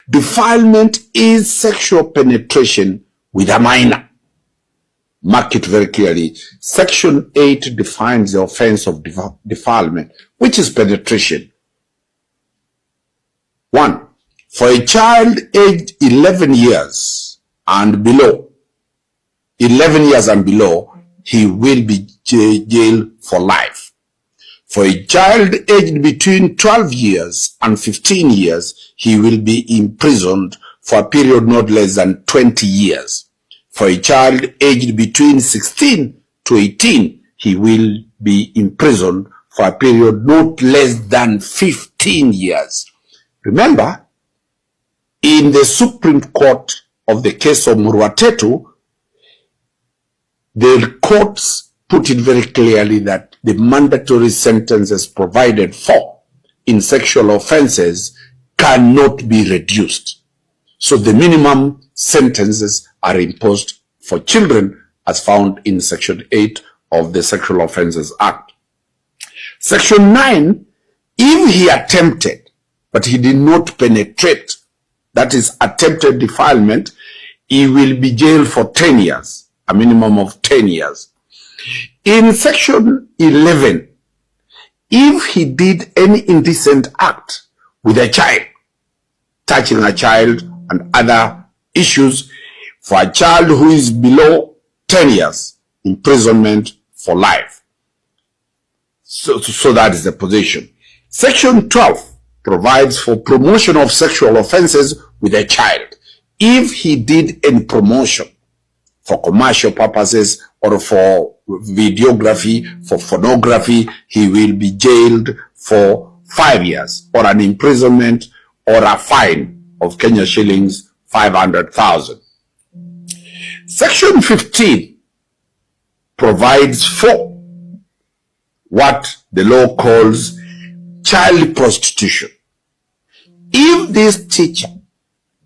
Defilement is sexual penetration with a minor. Mark it very clearly. Section 8 defines the offense of defilement, which is penetration. 1. For a child aged 11 years and below, 11 years and below, he will be jailed for life. For a child aged between 12 years and 15 years, he will be imprisoned for a period not less than 20 years. For a child aged between 16 to 18, he will be imprisoned for a period not less than 15 years. Remember, in the Supreme Court of the case of Murwatetu, the courts put it very clearly that the mandatory sentences provided for in sexual offenses cannot be reduced. So the minimum sentences are imposed for children as found in Section 8 of the Sexual Offences Act. Section 9, if he attempted, but he did not penetrate, that is attempted defilement, he will be jailed for 10 years, a minimum of 10 years. In Section 11, if he did any indecent act with a child, touching a child and other issues, for a child who is below 10 years, imprisonment for life. So that is the position. Section 12 provides for promotion of sexual offenses with a child. If he did any promotion for commercial purposes or for videography, for pornography, he will be jailed for 5 years or an imprisonment or a fine of Kenya shillings 500,000. Section 15 provides for what the law calls child prostitution. If this teacher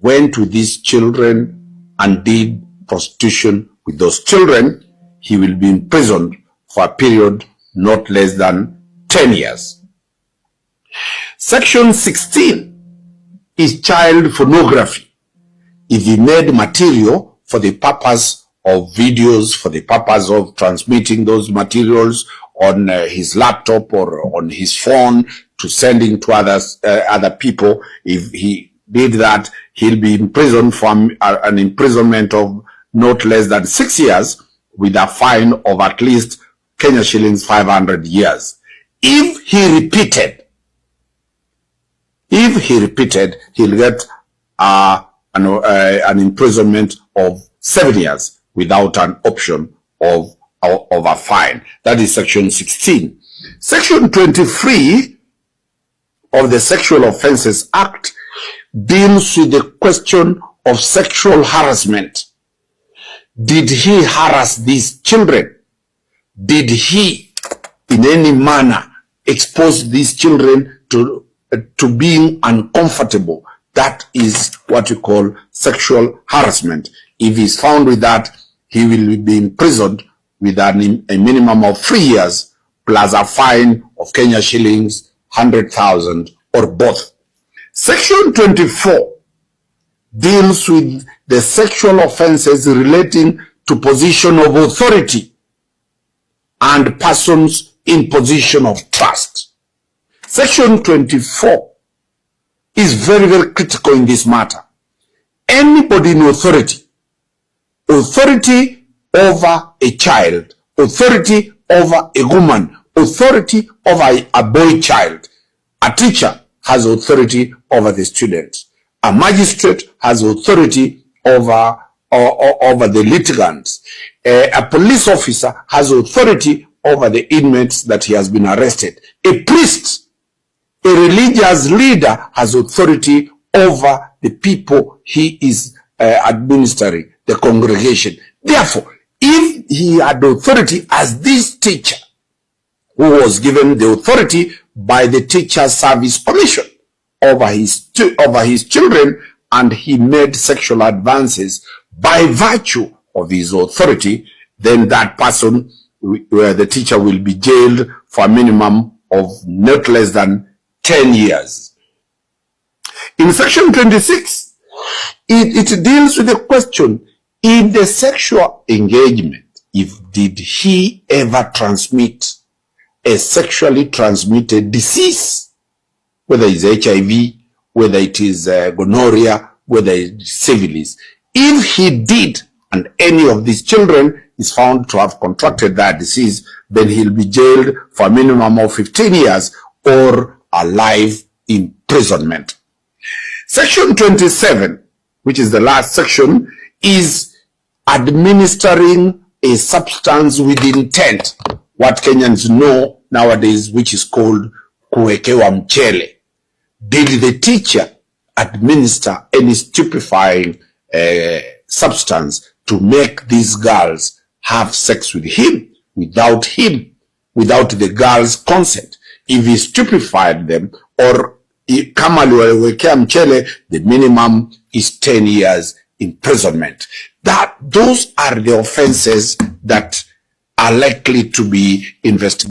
went to these children and did prostitution with those children, he will be imprisoned for a period not less than 10 years. Section 16 is child pornography. If he made material for the purpose of videos, for the purpose of transmitting those materials on his laptop or on his phone to sending to other people, if he did that, he'll be imprisoned for an imprisonment of not less than 6 years with a fine of at least Kenya shillings 500 years. If he repeated, he'll get an imprisonment of 7 years without an option of a fine. That is Section 16. Section 23 of the Sexual Offences Act deals with the question of sexual harassment. Did he harass these children? Did he in any manner expose these children to being uncomfortable? That is what we call sexual harassment. If he's found with that, he will be imprisoned with a minimum of 3 years plus a fine of Kenya shillings 100,000 or both. Section 24 deals with the sexual offenses relating to position of authority and persons in position of trust. Section 24 is very, very critical in this matter. Anybody in authority over a child, authority over a woman, authority over a boy child. A teacher has authority over the students. A magistrate has authority over the litigants. A police officer has authority over the inmates that he has been arrested. A priest, a religious leader has authority over the people he is administering, the congregation. Therefore, if he had authority as this teacher, who was given the authority by the Teacher Service Commission over his children, and he made sexual advances by virtue of his authority, then that person, the teacher, will be jailed for a minimum of not less than 10 years. In Section 26, it deals with the question, in the sexual engagement, did he ever transmit a sexually transmitted disease, whether it's HIV, whether it is gonorrhea, whether it's syphilis. If he did, and any of these children is found to have contracted that disease, then he'll be jailed for a minimum of 15 years or a life imprisonment. Section 27, which is the last section, is administering a substance with intent, what Kenyans know nowadays, which is called kuwekewa mchele. Did the teacher administer any stupefying substance to make these girls have sex with him, without the girls' consent? If he stupefied them, or kama aliwekea mchele, the minimum is 10 years imprisonment. Those are the offenses that are likely to be investigated.